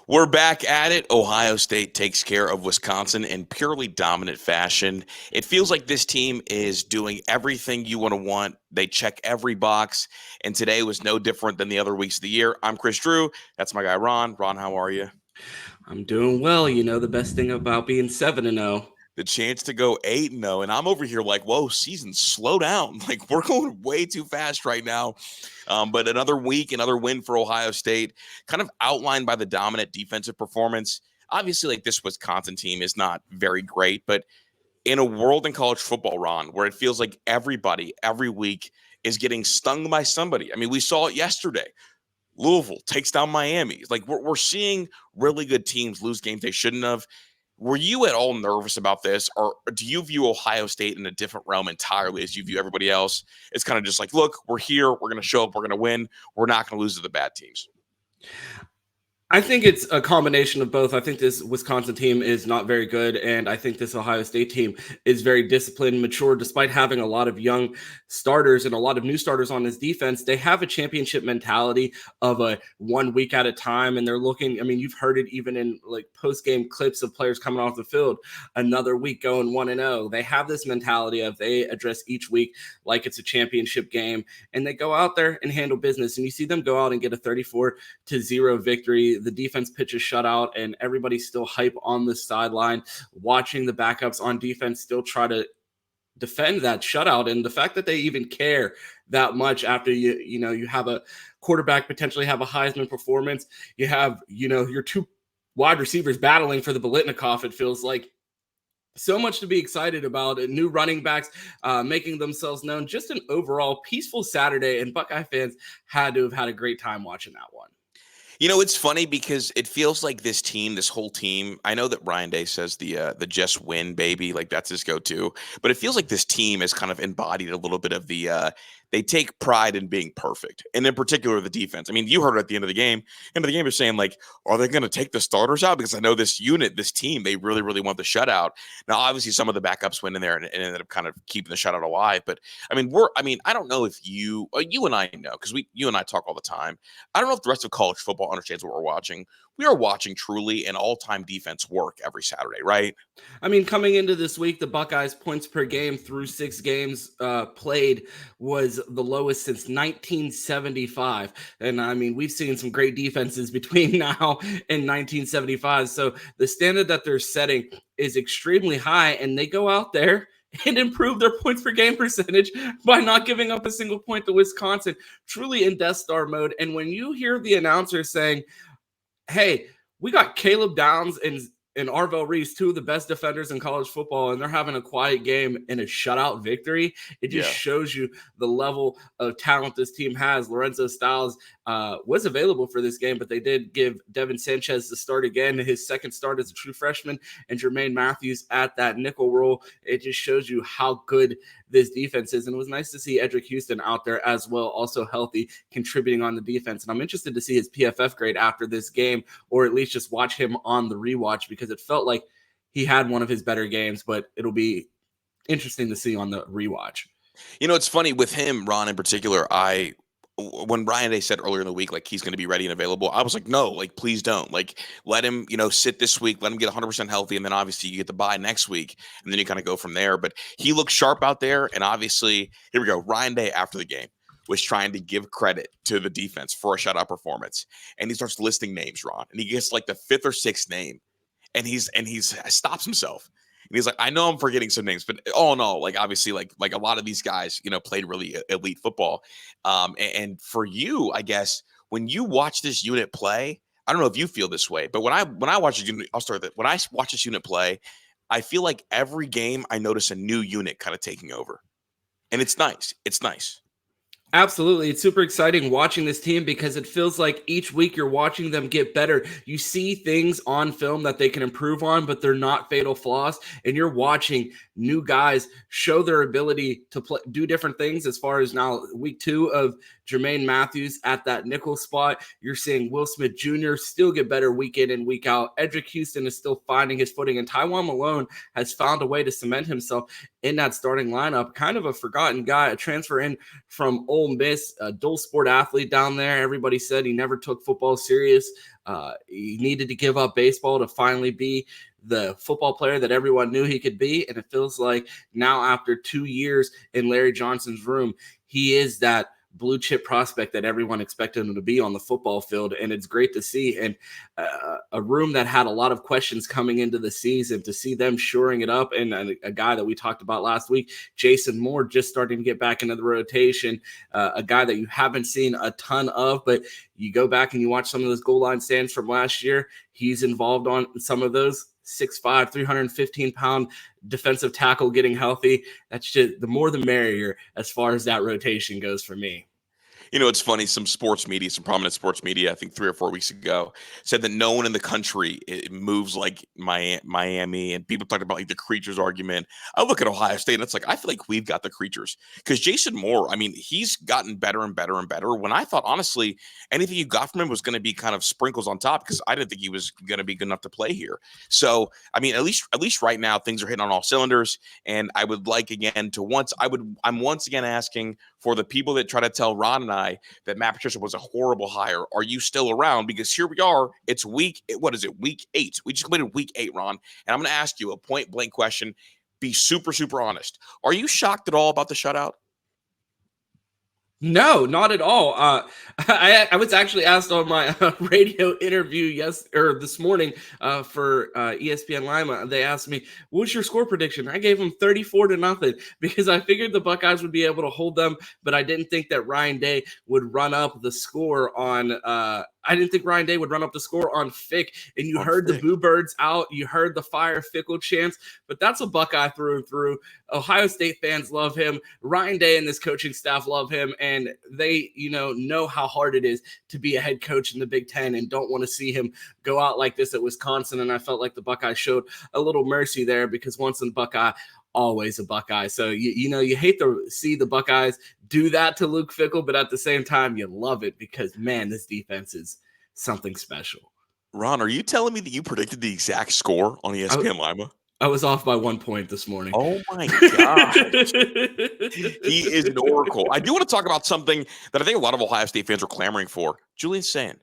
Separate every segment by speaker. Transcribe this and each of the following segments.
Speaker 1: We're back at it. Ohio State takes care of Wisconsin in purely dominant fashion. It feels like this team is doing everything you want. They check every box, and today was no different than the other weeks of the year. I'm Chris Drew. That's my guy, Ron. Ron, how are you?
Speaker 2: I'm doing well. The best thing about being 7-0.
Speaker 1: The chance to go 8-0, and I'm over here like, whoa, season, slow down. Like, we're going way too fast right now. But another week, another win for Ohio State, kind of outlined by the dominant defensive performance. Obviously, like, this Wisconsin team is not very great, but in a world in college football, Ron, where it feels like everybody every week is getting stung by somebody. I mean, we saw it yesterday. Louisville takes down Miami. Like, we're seeing really good teams lose games they shouldn't have. Were you at all nervous about this, or do you view Ohio State in a different realm entirely as you view everybody else? It's kind of just like, look, we're here, we're going to show up, we're going to win, we're not going to lose to the bad teams.
Speaker 2: I think it's a combination of both. I think this Wisconsin team is not very good, and I think this Ohio State team is very disciplined, mature, despite having a lot of young starters and a lot of new starters on this defense. They have a championship mentality of a 1 week at a time, and they're looking. I mean, you've heard it even in like post-game clips of players coming off the field. Another week going 1-0. They have this mentality of they address each week like it's a championship game, and they go out there and handle business. And you see them go out and get a 34-0 victory. The defense pitches shutout, and everybody's still hype on the sideline, watching the backups on defense still try to defend that shutout. And the fact that they even care that much after you have a quarterback potentially have a Heisman performance, you have your two wide receivers battling for the Biletnikoff. It feels like so much to be excited about. New running backs making themselves known. Just an overall peaceful Saturday, and Buckeye fans had to have had a great time watching that one.
Speaker 1: You know, it's funny because it feels like this team, this whole team. I know that Ryan Day says the just win baby, like that's his go-to, but it feels like this team has kind of embodied a little bit of they take pride in being perfect, and in particular the defense. I mean, you heard it at the end of the game. End of the game, you're saying like, are they going to take the starters out? Because I know this unit, this team, they really, really want the shutout. Now, obviously, some of the backups went in there and ended up kind of keeping the shutout alive. But I mean, I don't know if you and I know because you and I talk all the time. I don't know if the rest of college football understands what we're watching. We are watching truly an all-time defense work every Saturday, right?
Speaker 2: I mean, coming into this week, the Buckeyes points per game through 6 games played was the lowest since 1975. And I mean, we've seen some great defenses between now and 1975. So the standard that they're setting is extremely high, and they go out there and improve their points per game percentage by not giving up a single point to Wisconsin, truly in Death Star mode. And when you hear the announcer saying, hey, we got Caleb Downs and Arvell Reese, two of the best defenders in college football, and they're having a quiet game in a shutout victory. It just shows you the level of talent this team has. Lorenzo Styles was available for this game, but they did give Devin Sanchez the start again, his second start as a true freshman, and Jermaine Matthews at that nickel role. It just shows you how good this defense is. And it was nice to see Edric Houston out there as well, also healthy, contributing on the defense. And I'm interested to see his PFF grade after this game, or at least just watch him on the rewatch, because it felt like he had one of his better games, but it'll be interesting to see on the rewatch.
Speaker 1: You know, it's funny with him, Ron, in particular. When Ryan Day said earlier in the week, like he's going to be ready and available, I was like, no, like, please don't. Like, let him, sit this week, let him get 100% healthy. And then obviously you get the bye next week, and then you kind of go from there. But he looks sharp out there. And obviously, here we go. Ryan Day, after the game, was trying to give credit to the defense for a shutout performance. And he starts listing names, Ron. And he gets like the fifth or sixth name. And he's stops himself. And he's like, I know I'm forgetting some names, but all in all, like obviously, like a lot of these guys, played really elite football. And for you, I guess when you watch this unit play, I don't know if you feel this way, but when I watch this unit, I'll start that. When I watch this unit play, I feel like every game I notice a new unit kind of taking over, and it's nice. It's nice.
Speaker 2: Absolutely. It's super exciting watching this team because it feels like each week you're watching them get better. You see things on film that they can improve on, but they're not fatal flaws. And you're watching new guys show their ability to do different things as far as now week 2 of Jermaine Matthews at that nickel spot. You're seeing Will Smith Jr. still get better week in and week out. Edric Houston is still finding his footing, and Tywon Malone has found a way to cement himself in that starting lineup. Kind of a forgotten guy, a transfer in from Ole Miss, a dual sport athlete down there. Everybody said he never took football serious. He needed to give up baseball to finally be the football player that everyone knew he could be. And it feels like now, after 2 years in Larry Johnson's room, he is that blue chip prospect that everyone expected him to be on the football field. And it's great to see. And a room that had a lot of questions coming into the season, to see them shoring it up. And a guy that we talked about last week, Jason Moore, just starting to get back into the rotation, a guy that you haven't seen a ton of, but you go back and you watch some of those goal line stands from last year. He's involved on some of those. 6'5", 315-pound defensive tackle getting healthy. That's just the more the merrier as far as that rotation goes for me.
Speaker 1: You know, it's funny. Some sports media, some prominent sports media, I think 3 or 4 weeks ago, said that no one in the country moves like Miami. And people talked about like the creatures argument. I look at Ohio State and it's like, I feel like we've got the creatures, because Jason Moore, I mean, he's gotten better and better and better. When I thought, honestly, anything you got from him was going to be kind of sprinkles on top, because I didn't think he was going to be good enough to play here. So, I mean, at least right now, things are hitting on all cylinders. And I would like, again, I'm once again asking for the people that try to tell Ron and I that Matt Patricia was a horrible hire. Are you still around? Because here we are. It's week 8. We just completed week 8, Ron. And I'm going to ask you a point blank question. Be super, super honest. Are you shocked at all about the shutout?
Speaker 2: No, not at all. I was actually asked on my radio interview this morning for ESPN Lima. They asked me, "What's your score prediction?" I gave them 34-0 because I figured the Buckeyes would be able to hold them, but I didn't think that Ryan Day would run up the score on. I didn't think Ryan Day would run up the score on Fick, and you heard the Boo Birds out. You heard the Fire Fickell chants, but that's a Buckeye through and through. Ohio State fans love him. Ryan Day and this coaching staff love him, and they, know how hard it is to be a head coach in the Big Ten and don't want to see him go out like this at Wisconsin. And I felt like the Buckeyes showed a little mercy there, because once a Buckeye, always a Buckeye. So, you hate to see the Buckeyes do that to Luke Fickell, but at the same time, you love it because, man, this defense is something special.
Speaker 1: Ron, are you telling me that you predicted the exact score on ESPN Lima?
Speaker 2: I was off by 1 point this morning.
Speaker 1: Oh, my gosh. He is an oracle. I do want to talk about something that I think a lot of Ohio State fans are clamoring for. Julian Sayin.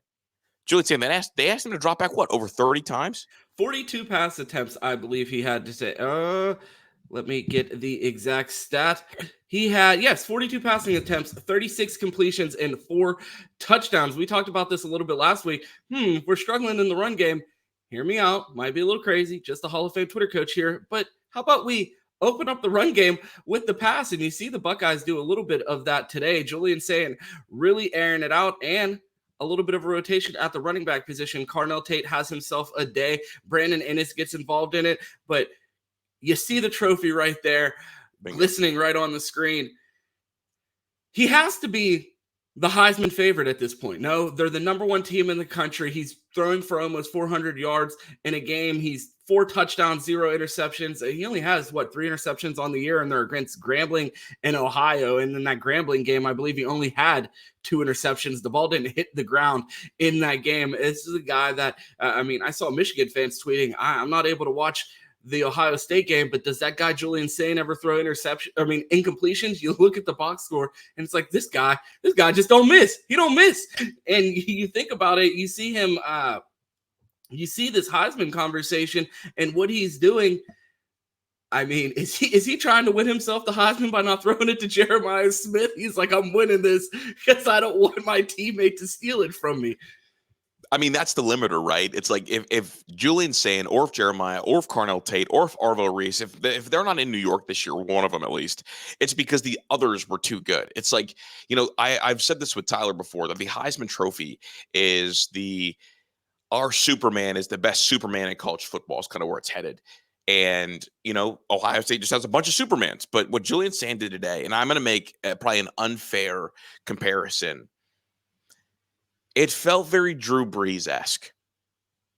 Speaker 1: They asked him to drop back, over 30 times?
Speaker 2: 42 pass attempts, I believe he had to say. Let me get the exact stat. He had, 42 passing attempts, 36 completions, and 4 touchdowns. We talked about this a little bit last week. We're struggling in the run game. Hear me out. Might be a little crazy. Just a Hall of Fame Twitter coach here. But how about we open up the run game with the pass? And you see the Buckeyes do a little bit of that today. Julian Sayin really airing it out, and a little bit of a rotation at the running back position. Carnell Tate has himself a day. Brandon Ennis gets involved in it. But you see the trophy right there, glistening right on the screen. He has to be the Heisman favorite at this point. No, they're the number 1 team in the country. He's throwing for almost 400 yards in a game. He's 4 touchdowns, 0 interceptions. He only has, 3 interceptions on the year, and they're against Grambling and Ohio. And in that Grambling game, I believe he only had 2 interceptions. The ball didn't hit the ground in that game. This is a guy that, I saw Michigan fans tweeting, I'm not able to watch the Ohio State game, but does that guy Julian Sayin ever throw incompletions? You look at the box score and it's like, this guy just don't miss. He don't miss. And you think about it, you see him, you see this Heisman conversation and what he's doing. Is he trying to win himself the Heisman by not throwing it to Jeremiah Smith? He's like, I'm winning this because I don't want my teammate to steal it from me.
Speaker 1: That's the limiter, right? It's like if Julian Sayin, or if Jeremiah, or if Carnell Tate, or if Arvo Reese, if they're not in New York this year, one of them at least, it's because the others were too good. It's like, I've said this with Tyler before, that the Heisman Trophy is our Superman is the best Superman in college football is kind of where it's headed. And, Ohio State just has a bunch of Supermans. But what Julian Sayin did today, and I'm going to make probably an unfair comparison, it felt very Drew Brees-esque.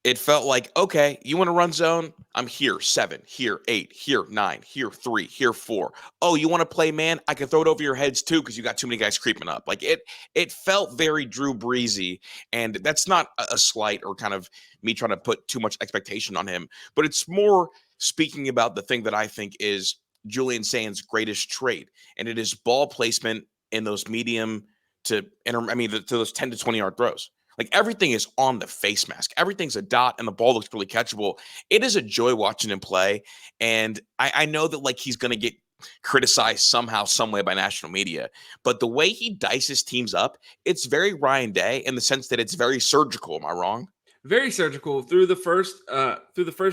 Speaker 1: It felt like, okay, you want to run zone? I'm here, 7, here, 8, here, 9, here, 3, here, 4. Oh, you want to play man? I can throw it over your heads too because you got too many guys creeping up. Like it felt very Drew Breesy, and that's not a slight or kind of me trying to put too much expectation on him, but it's more speaking about the thing that I think is Julian Sayin's greatest trait, and it is ball placement in those medium to to those 10 to 20-yard throws. Like everything is on the face mask. Everything's a dot, and the ball looks really catchable. It is a joy watching him play. And I know that like he's going to get criticized somehow, some way by national media. But the way he dices teams up, it's very Ryan Day in the sense that it's very surgical. Am I wrong?
Speaker 2: Very surgical through the first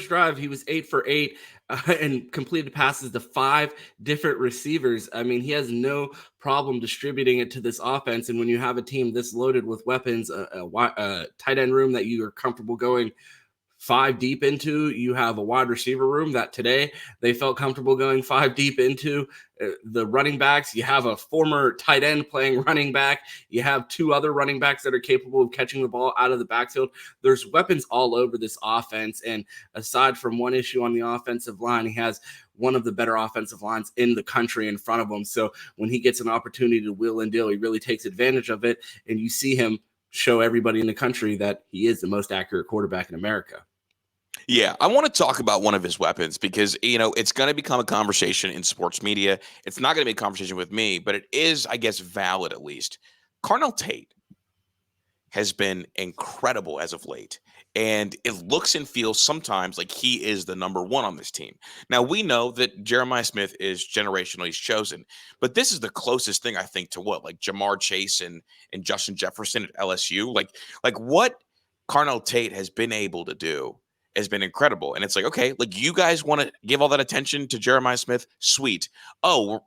Speaker 2: drive. He was 8 for 8 and completed passes to 5 different receivers. I mean, he has no problem distributing it to this offense. And when you have a team this loaded with weapons, a tight end room that you are comfortable going 5 deep into, you have a wide receiver room that today they felt comfortable going 5 deep into. The running backs, you have a former tight end playing running back. You have 2 other running backs that are capable of catching the ball out of the backfield. There's weapons all over this offense. And aside from one issue on the offensive line, he has one of the better offensive lines in the country in front of him. So when he gets an opportunity to wheel and deal, he really takes advantage of it. And you see him show everybody in the country that he is the most accurate quarterback in America.
Speaker 1: Yeah, I want to talk about one of his weapons because, it's going to become a conversation in sports media. It's not going to be a conversation with me, but it is, I guess, valid at least. Carnell Tate has been incredible as of late. And it looks and feels sometimes like he is the number one on this team. Now, we know that Jeremiah Smith is generational. He's chosen. But this is the closest thing, I think, to what? Like Jamar Chase and Justin Jefferson at LSU? Like what Carnell Tate has been able to do has been incredible. And it's like, okay, like you guys want to give all that attention to Jeremiah Smith? Sweet. Oh,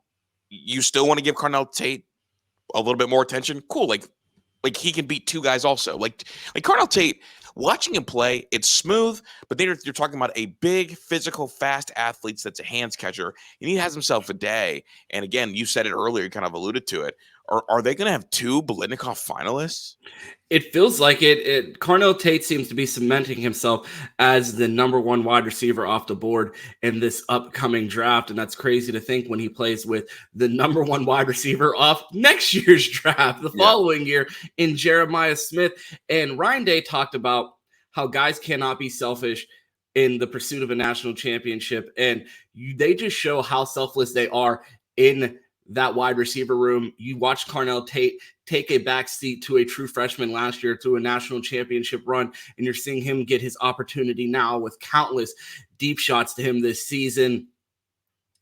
Speaker 1: you still want to give Carnell Tate a little bit more attention? Cool. Like he can beat 2 guys also. Like Carnell Tate, watching him play, it's smooth, but then you're talking about a big, physical, fast athlete that's a hands catcher, and he has himself a day. And again, you said it earlier, you kind of alluded to it. Are they going to have 2 Biletnikoff finalists?
Speaker 2: It feels like it. Carnell Tate seems to be cementing himself as the number 1 wide receiver off the board in this upcoming draft. And that's crazy to think when he plays with the number 1 wide receiver off next year's draft, the following year in Jeremiah Smith. And Ryan Day talked about how guys cannot be selfish in the pursuit of a national championship. And they just show how selfless they are in that wide receiver room. You watched Carnell Tate take a backseat to a true freshman last year to a national championship run, and you're seeing him get his opportunity now with countless deep shots to him this season.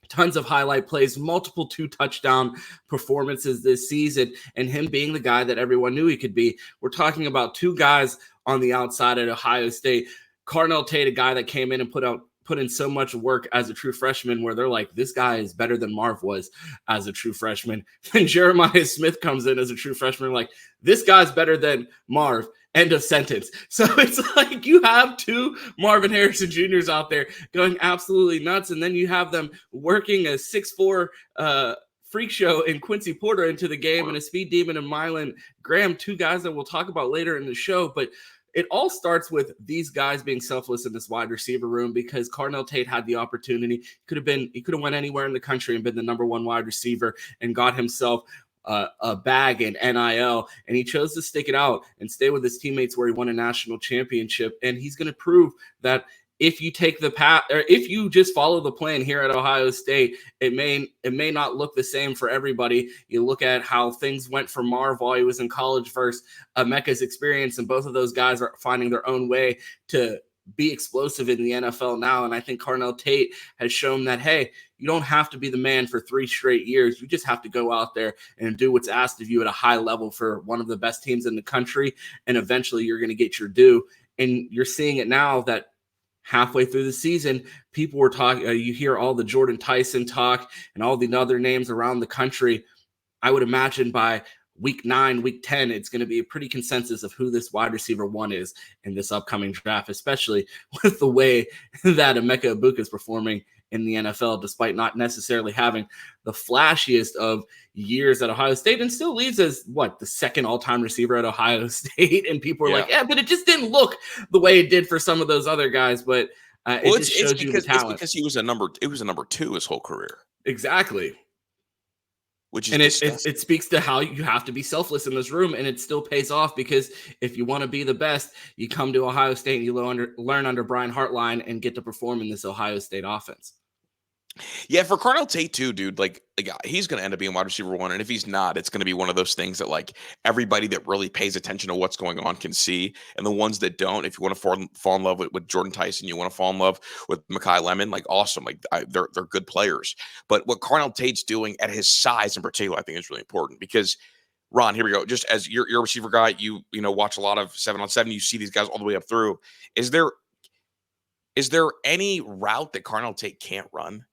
Speaker 2: Tons of highlight plays, multiple 2-touchdown performances this season, and him being the guy that everyone knew he could be. We're talking about 2 guys on the outside at Ohio State. Carnell Tate, a guy that came in and put in so much work as a true freshman where they're like, this guy is better than Marv was as a true freshman. Then Jeremiah Smith comes in as a true freshman, like, this guy's better than Marv. End of sentence. So it's like you have 2 Marvin Harrison Jr.'s out there going absolutely nuts, and then you have them working a 6'4" freak show in Quincy Porter into the game and a speed demon in Mylon Graham, 2 guys that we'll talk about later in the show. But it all starts with these guys being selfless in this wide receiver room because Carnell Tate had the opportunity. He could have went anywhere in the country and been the number 1 wide receiver and got himself a bag in NIL, and he chose to stick it out and stay with his teammates where he won a national championship. And he's going to prove that if you take the path, or if you just follow the plan here at Ohio State, it may not look the same for everybody. You look at how things went for Marv while he was in college versus Emeka's experience, and both of those guys are finding their own way to be explosive in the NFL now. And I think Carnell Tate has shown that, hey, you don't have to be the man for 3 straight years. You just have to go out there and do what's asked of you at a high level for one of the best teams in the country, and eventually you're going to get your due. And you're seeing it now that halfway through the season, people were talking, you hear all the Jordan Tyson talk and all the other names around the country. I would imagine by week 9, week 10, it's going to be a pretty consensus of who this wide receiver 1 is in this upcoming draft, especially with the way that Emeka Egbuka is performing in the NFL, despite not necessarily having the flashiest of years at Ohio State, and still leads as the second all-time receiver at Ohio State. And people are like, yeah, but it just didn't look the way it did for some of those other guys. But it just shows you the talent.
Speaker 1: It's because it was a number 2 his whole career.
Speaker 2: Exactly.
Speaker 1: Which is
Speaker 2: and it speaks to how you have to be selfless in this room, and it still pays off, because if you want to be the best, you come to Ohio State and you learn under Brian Hartline and get to perform in this Ohio State offense.
Speaker 1: Yeah, for Carnell Tate too, dude. Like he's going to end up being wide receiver 1, and if he's not, it's going to be one of those things that like everybody that really pays attention to what's going on can see, and the ones that don't, if you want to fall in love with Jordan Tyson, you want to fall in love with Mekhi Lemon, like awesome, like they're good players. But what Carnell Tate's doing at his size in particular, I think is really important, because Ron, here we go. Just as you're a receiver guy, you watch a lot of 7-on-7. You see these guys all the way up through. Is there any route that Carnell Tate can't run?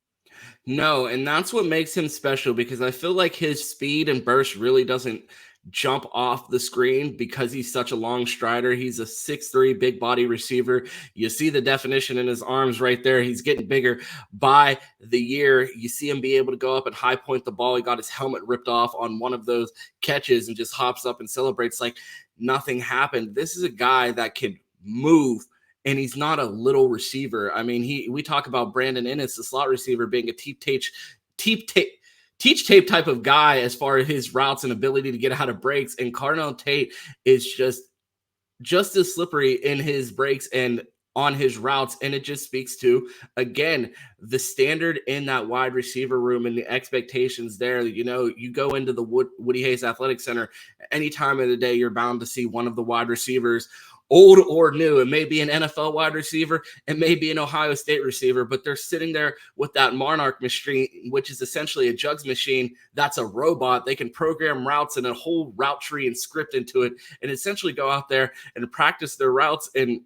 Speaker 2: No, and that's what makes him special, because I feel like his speed and burst really doesn't jump off the screen because he's such a long strider. He's a 6'3" big body receiver. You see the definition in his arms right there. He's getting bigger by the year. You see him be able to go up and high point the ball. He got his helmet ripped off on one of those catches and just hops up and celebrates like nothing happened. This is a guy that can move, and he's not a little receiver. I mean, we talk about Brandon Ennis, the slot receiver, being a teach tape type of guy as far as his routes and ability to get out of breaks. And Carnell Tate is just as slippery in his breaks and on his routes. And it just speaks to, again, the standard in that wide receiver room and the expectations there. You go into the Woody Hayes Athletic Center any time of the day, you're bound to see one of the wide receivers, old or new. It may be an NFL wide receiver, it may be an Ohio State receiver, but they're sitting there with that Monarch machine, which is essentially a jugs machine. That's a robot. They can program routes and a whole route tree and script into it, and essentially go out there and practice their routes and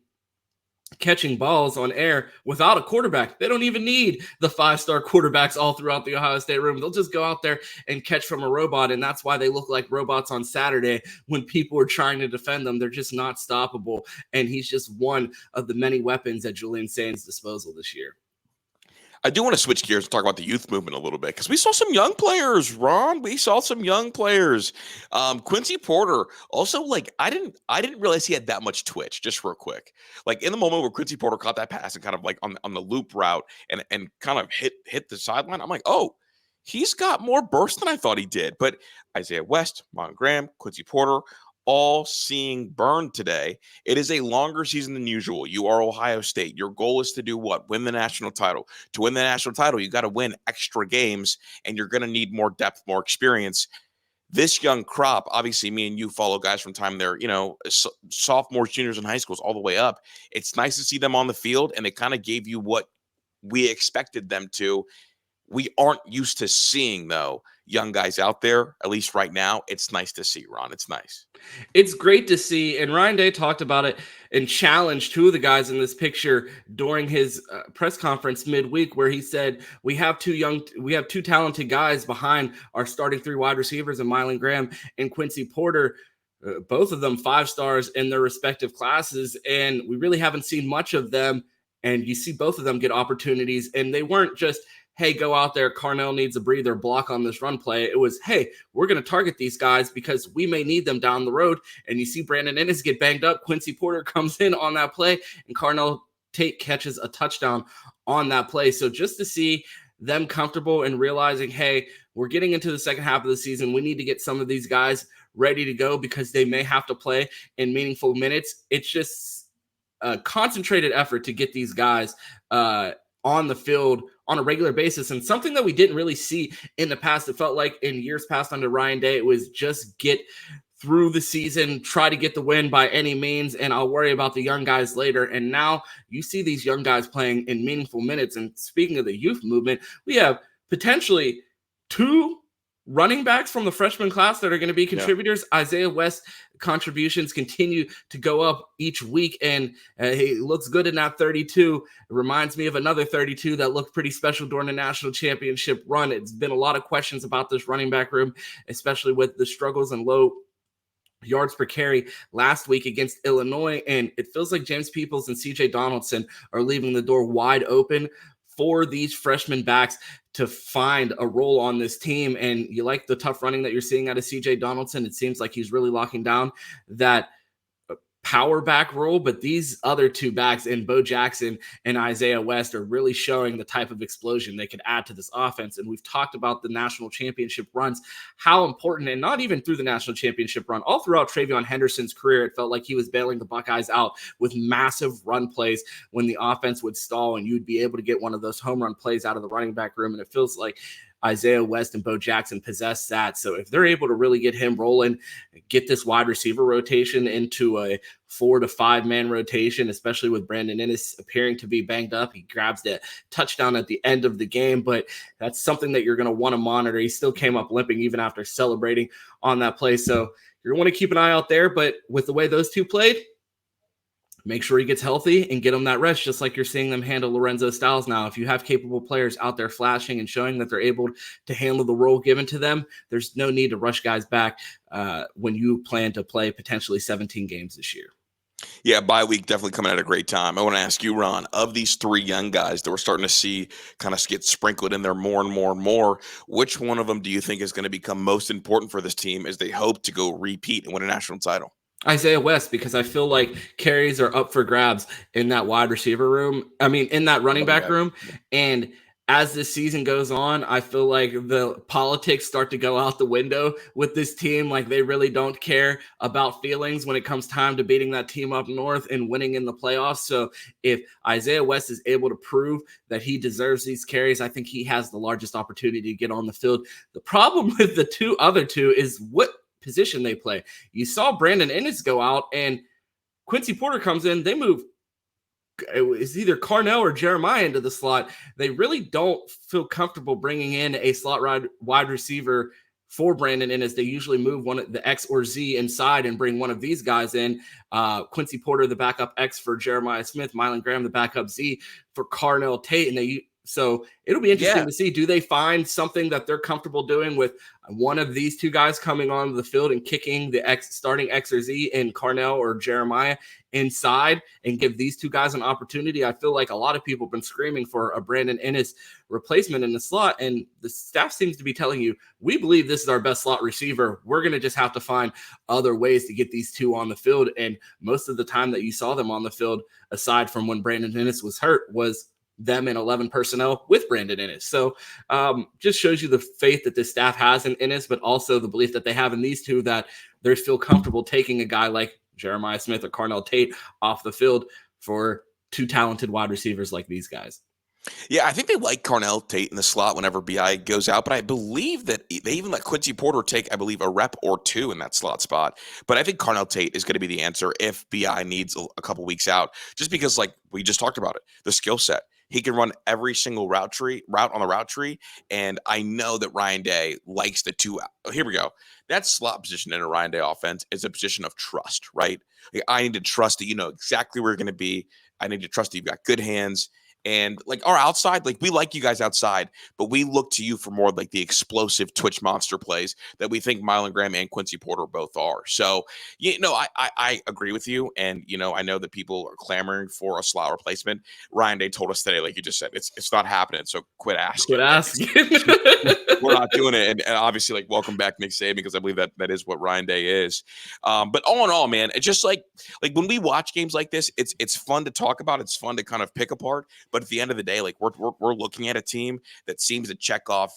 Speaker 2: catching balls on air without a quarterback. They don't even need the 5-star quarterbacks all throughout the Ohio State room. They'll just go out there and catch from a robot, and that's why they look like robots on Saturday when people are trying to defend them. They're just not stoppable, and he's just one of the many weapons at Julian Sayin's disposal this year.
Speaker 1: I do want to switch gears and talk about the youth movement a little bit, because we saw some young players, Ron. We saw some young players. Quincy Porter also, like, I didn't realize he had that much twitch. Just real quick, like in the moment where Quincy Porter caught that pass and kind of like on the loop route and kind of hit the sideline, I'm like, oh, he's got more burst than I thought he did. But Isaiah West, Mon Graham, Quincy Porter, all seeing burn today. It is a longer season than usual. You are Ohio State. Your goal is to do what? Win the national title. To win the national title, you got to win extra games, and you're going to need more depth, more experience. This young crop, obviously, me and you follow guys from time they're, sophomores, juniors in high schools, all the way up. It's nice to see them on the field, and they kind of gave you what we expected them to. We aren't used to seeing, though, young guys out there, at least right now. It's nice to see, Ron. It's nice.
Speaker 2: It's great to see. And Ryan Day talked about it and challenged two of the guys in this picture during his press conference midweek, where he said, we have two talented guys behind our starting 3 wide receivers, and Mylon Graham and Quincy Porter, both of them 5 stars in their respective classes. And we really haven't seen much of them. And you see both of them get opportunities, and they weren't just, hey, go out there, Carnell needs a breather, block on this run play. It was, hey, we're going to target these guys because we may need them down the road. And you see Brandon Ennis get banged up. Quincy Porter comes in on that play, and Carnell Tate catches a touchdown on that play. So just to see them comfortable and realizing, hey, we're getting into the second half of the season. We need to get some of these guys ready to go because they may have to play in meaningful minutes. It's just a concentrated effort to get these guys on the field on a regular basis, and something that we didn't really see in the past. It felt like in years past under Ryan Day, it was just get through the season, try to get the win by any means, and I'll worry about the young guys later. And now you see these young guys playing in meaningful minutes. And speaking of the youth movement, we have potentially 2 running backs from the freshman class that are going to be contributors. Yeah. Isaiah West contributions continue to go up each week, and he looks good in that 32. It reminds me of another 32 that looked pretty special during the national championship run. It's been a lot of questions about this running back room, especially with the struggles and low yards per carry last week against Illinois. And it feels like James Peoples and CJ Donaldson are leaving the door wide open for these freshman backs to find a role on this team. And you like the tough running that you're seeing out of CJ Donaldson. It seems like he's really locking down that power back role, but these other two backs in Bo Jackson and Isaiah West are really showing the type of explosion they could add to this offense. And we've talked about the national championship runs, how important, and not even through the national championship run, all throughout Travion Henderson's career, it felt like he was bailing the Buckeyes out with massive run plays when the offense would stall, and you'd be able to get one of those home run plays out of the running back room. And it feels like Isaiah West and Bo Jackson possess that. So if they're able to really get him rolling, get this wide receiver rotation into a 4 to 5 man rotation, especially with Brandon Ennis appearing to be banged up. He grabs that touchdown at the end of the game, but that's something that you're going to want to monitor. He still came up limping even after celebrating on that play. So you're going to want to keep an eye out there, but with the way those two played, make sure he gets healthy and get him that rest, just like you're seeing them handle Lorenzo Styles now. If you have capable players out there flashing and showing that they're able to handle the role given to them, there's no need to rush guys back when you plan to play potentially 17 games this year.
Speaker 1: Yeah, bye week definitely coming at a great time. I want to ask you, Ron, of these three young guys that we're starting to see kind of get sprinkled in there more and more and more, which one of them do you think is going to become most important for this team as they hope to go repeat and win a national title?
Speaker 2: Isaiah West, because I feel like carries are up for grabs in that wide receiver room. I mean, in that running back room. And as this season goes on, I feel like the politics start to go out the window with this team. Like, they really don't care about feelings when it comes time to beating that team up north and winning in the playoffs. So if Isaiah West is able to prove that he deserves these carries, I think he has the largest opportunity to get on the field. The problem with the other two is what position they play. You saw Brandon Ennis go out and Quincy Porter comes in. They move. It's either Carnell or Jeremiah into the slot. They really don't feel comfortable bringing in a slot wide receiver for Brandon Ennis. They usually move one of the X or Z inside and bring one of these guys in. Quincy Porter, the backup X for Jeremiah Smith, Mylon Graham, the backup Z for Carnell Tate. And so it'll be interesting to see, do they find something that they're comfortable doing with one of these two guys coming onto the field and kicking the starting X or Z in Carnell or Jeremiah inside and give these two guys an opportunity? I feel like a lot of people have been screaming for a Brandon Ennis replacement in the slot, and the staff seems to be telling you, we believe this is our best slot receiver. We're going to just have to find other ways to get these two on the field. And most of the time that you saw them on the field, aside from when Brandon Ennis was hurt, was them in 11 personnel with Brandon Ennis. So just shows you the faith that the staff has in Ennis, but also the belief that they have in these two, that they feel comfortable taking a guy like Jeremiah Smith or Carnell Tate off the field for two talented wide receivers like these guys.
Speaker 1: Yeah, I think they like Carnell Tate in the slot whenever BI goes out, but I believe that they even let Quincy Porter take, I believe, a rep or two in that slot spot. But I think Carnell Tate is going to be the answer if BI needs a couple weeks out, just because, like we just talked about it, the skill set. He can run every single route on the route tree, and I know that Ryan Day likes the two. Here we go. That slot position in a Ryan Day offense is a position of trust, right? Like, I need to trust that you know exactly where you're going to be. I need to trust that you've got good hands. And like our outside, like we like you guys outside, but we look to you for more like the explosive twitch monster plays that we think Mylon Graham and Quincy Porter both are. So, you know, I agree with you. And, you know, I know that people are clamoring for a slot replacement. Ryan Day told us today, like you just said, it's not happening. So quit asking. We're not doing it. And obviously, like, welcome back, Nick Saban, because I believe that is what Ryan Day is. But all in all, man, it's just like when we watch games like this, it's fun to talk about. It's fun to kind of pick apart. But at the end of the day, like we're looking at a team that seems to check off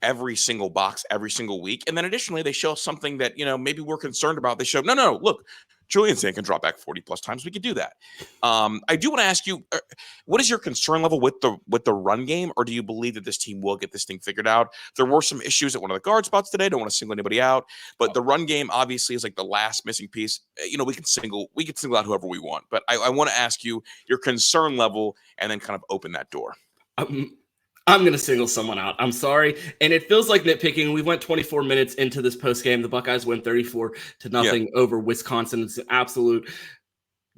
Speaker 1: every single box every single week. And then additionally, they show something that, you know, maybe we're concerned about. They show, no, look, Julian Sayin can drop back 40 plus times. We could do that. I do want to ask you, what is your concern level with the run game? Or do you believe that this team will get this thing figured out? There were some issues at one of the guard spots today. Don't want to single anybody out, but the run game obviously is like the last missing piece. You know, we can single out whoever we want, but I want to ask you your concern level and then kind of open that door.
Speaker 2: I'm going to single someone out. I'm sorry. And it feels like nitpicking. We went 24 minutes into this postgame. The Buckeyes win 34-0 over Wisconsin. It's an absolute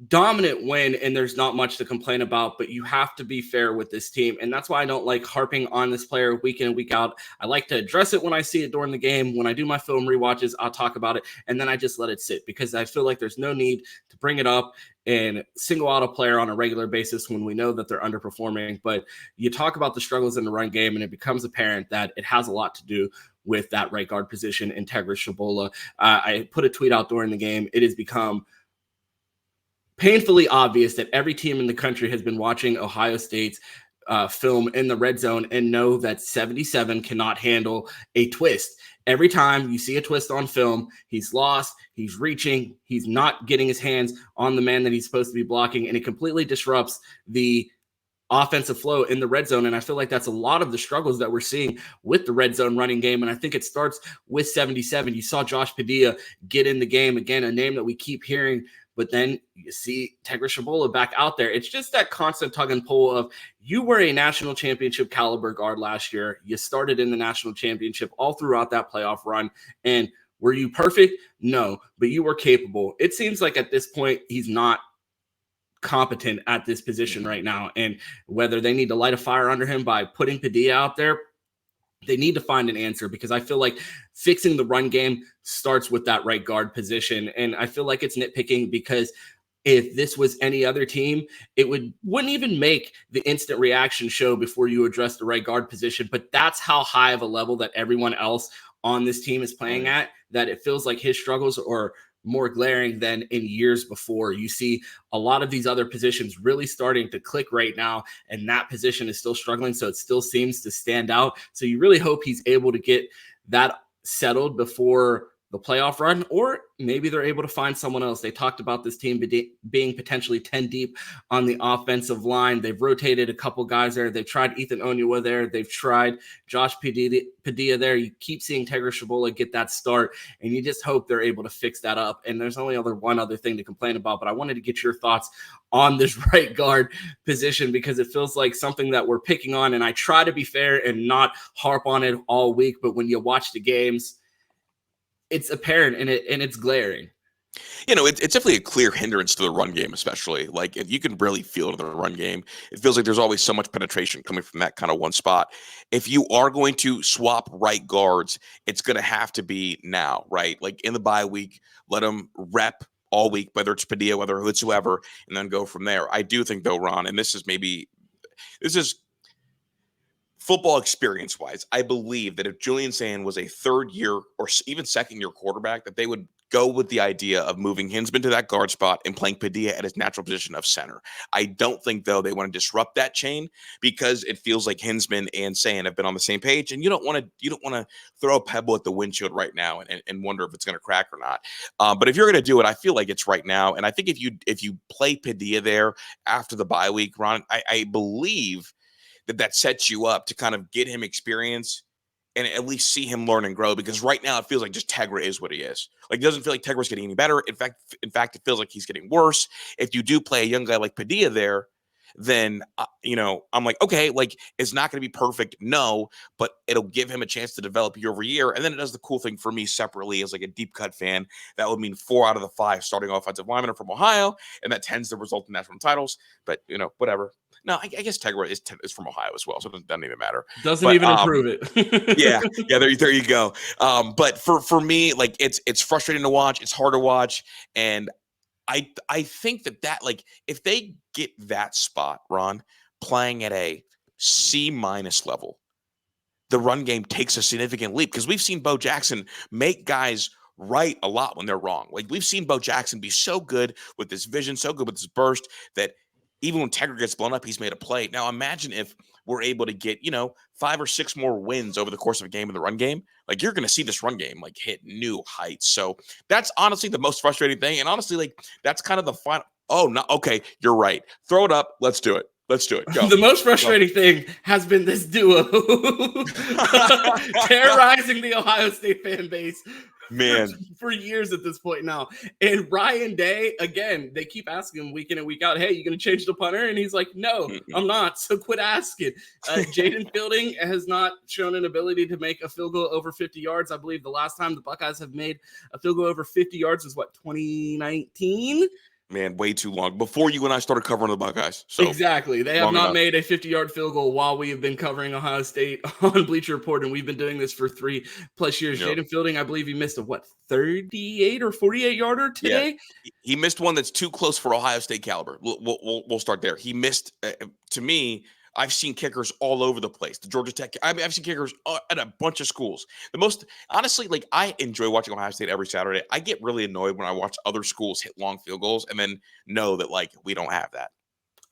Speaker 2: dominant win, and there's not much to complain about, but you have to be fair with this team. And that's why I don't like harping on this player week in and week out. I like to address it when I see it during the game. When I do my film rewatches, I'll talk about it, and then I just let it sit because I feel like there's no need to bring it up and single out a player on a regular basis when we know that they're underperforming. But you talk about the struggles in the run game, and it becomes apparent that it has a lot to do with that right guard position, Integra Shabola. I put a tweet out during the game. It has become painfully obvious that every team in the country has been watching Ohio State's film in the red zone and know that 77 cannot handle a twist. Every time you see a twist on film, he's lost, he's reaching, he's not getting his hands on the man that he's supposed to be blocking, and it completely disrupts the offensive flow in the red zone. And I feel like that's a lot of the struggles that we're seeing with the red zone running game. And I think it starts with 77. You saw Josh Padilla get in the game, again, a name that we keep hearing, but then you see Integra Shabola back out there. It's just that constant tug and pull of, you were a national championship caliber guard last year. You started in the national championship all throughout that playoff run. And were you perfect? No, but you were capable. It seems like at this point, he's not competent at this position right now. And whether they need to light a fire under him by putting Padilla out there, they need to find an answer, because I feel like fixing the run game starts with that right guard position. And I feel like it's nitpicking, because if this was any other team, it wouldn't even make the instant reaction show before you address the right guard position. But that's how high of a level that everyone else on this team is playing at, that it feels like his struggles are more glaring than in years before. You see a lot of these other positions really starting to click right now, and that position is still struggling, so it still seems to stand out. So you really hope he's able to get that settled before the playoff run, or maybe they're able to find someone else. They talked about this team being potentially 10 deep on the offensive line. They've rotated a couple guys there. They've tried Ethan Onyewa there. They've tried Josh Padilla there. You keep seeing Integra Shabola get that start, and you just hope they're able to fix that up. And there's only one other thing to complain about, but I wanted to get your thoughts on this right guard position, because it feels like something that we're picking on, and I try to be fair and not harp on it all week, but when you watch the games, it's apparent and it's glaring.
Speaker 1: You know, it's definitely a clear hindrance to the run game, especially. Like, if you can really feel it in the run game, it feels like there's always so much penetration coming from that kind of one spot. If you are going to swap right guards, it's going to have to be now, right? Like in the bye week, let them rep all week, whether it's Padilla, whether it's whoever, and then go from there. I do think, though, Ron, and this is football experience wise, I believe that if Julian Sayin was a third year or even second year quarterback, that they would go with the idea of moving HEISMAN to that guard spot and playing Padilla at his natural position of center. I don't think, though, they want to disrupt that chain, because it feels like HEISMAN and Sayin have been on the same page, and you don't want to throw a pebble at the windshield right now and wonder if it's going to crack or not. But if you're going to do it, I feel like it's right now. And I think if you play Padilla there after the bye week, Ron, I believe that sets you up to kind of get him experience and at least see him learn and grow, because right now it feels like just Tegra is what he is. Like, it doesn't feel like Tegra's getting any better. In fact, it feels like he's getting worse. If you do play a young guy like Padilla there, then, I'm like, okay, like, it's not going to be perfect. No, but it'll give him a chance to develop year over year. And then it does the cool thing for me separately as like a deep cut fan. That would mean 4 out of the 5 starting offensive linemen are from Ohio, and that tends to result in national titles, but whatever. No, I guess Tegra is from Ohio as well, so it doesn't even matter.
Speaker 2: Doesn't even improve it.
Speaker 1: yeah, there you go. But for me, like, it's frustrating to watch. It's hard to watch, and I think that like, if they get that spot, Ron, playing at a C- level, the run game takes a significant leap, because we've seen Bo Jackson make guys right a lot when they're wrong. Like, we've seen Bo Jackson be so good with his vision, so good with his burst, that even when Tegra gets blown up, he's made a play. Now, imagine if we're able to get, 5 or 6 more wins over the course of a game in the run game. Like, you're going to see this run game, like, hit new heights. So that's honestly the most frustrating thing. And honestly, like, that's kind of the final. Oh, no. Okay. You're right. Throw it up. Let's do it. Go.
Speaker 2: The most frustrating thing has been this duo terrorizing the Ohio State fan base.
Speaker 1: Man,
Speaker 2: for years at this point now. And Ryan Day, again, they keep asking him week in and week out, hey, you going to change the punter? And he's like, no, I'm not. So quit asking. Jaden Fielding has not shown an ability to make a field goal over 50 yards. I believe the last time the Buckeyes have made a field goal over 50 yards was 2019?
Speaker 1: Man, way too long. Before you and I started covering the Buckeyes. So
Speaker 2: Exactly. They have not made a 50-yard field goal while we have been covering Ohio State on Bleacher Report, and we've been doing this for 3+ years.
Speaker 1: Yep.
Speaker 2: Jaden Fielding, I believe he missed a 38 or 48-yarder today?
Speaker 1: Yeah. He missed one that's too close for Ohio State caliber. We'll start there. He missed, to me, I've seen kickers all over the place. The Georgia Tech, I've seen kickers at a bunch of schools. Honestly, like, I enjoy watching Ohio State every Saturday. I get really annoyed when I watch other schools hit long field goals and then know that, like, we don't have that.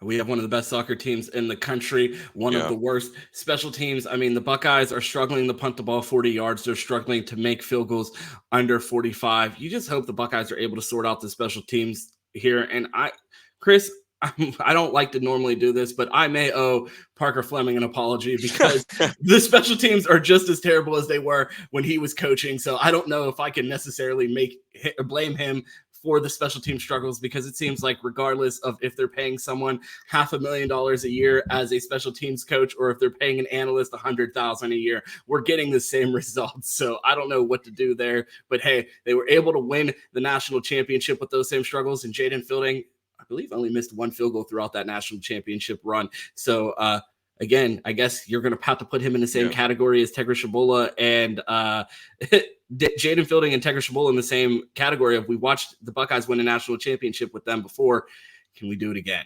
Speaker 2: We have one of the best soccer teams in the country, one of the worst special teams. I mean, the Buckeyes are struggling to punt the ball 40 yards. They're struggling to make field goals under 45. You just hope the Buckeyes are able to sort out the special teams here. And Chris, I don't like to normally do this, but I may owe Parker Fleming an apology because the special teams are just as terrible as they were when he was coaching. So I don't know if I can necessarily blame him for the special team struggles, because it seems like regardless of if they're paying someone $500,000 a year as a special teams coach, or if they're paying an analyst $100,000 a year, we're getting the same results. So I don't know what to do there, but hey, they were able to win the national championship with those same struggles. And Jaden Fielding, I believe, only missed one field goal throughout that national championship run. So again, I guess you're going to have to put him in the same category as Tegra Shabola and Jaden Fielding and Tegra Shabola in the same category of, we watched the Buckeyes win a national championship with them before. Can we do it again?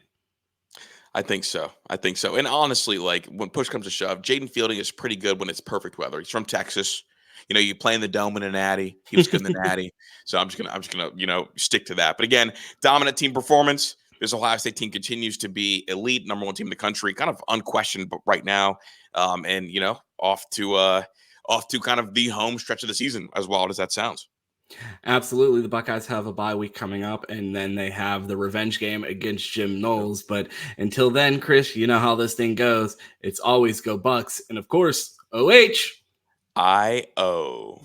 Speaker 1: I think so. And honestly, like, when push comes to shove, Jaden Fielding is pretty good when it's perfect weather. He's from Texas. You know, you play in the Dome in a Natty. He was good in the Natty. So I'm just gonna stick to that. But again, dominant team performance. This Ohio State team continues to be elite, number one team in the country, kind of unquestioned right now. And off to kind of the home stretch of the season, as wild as that sounds.
Speaker 2: Absolutely. The Buckeyes have a bye week coming up, and then they have the revenge game against Jim Knowles. But until then, Chris, you know how this thing goes. It's always go Bucks. And of course, OH.
Speaker 1: I-O.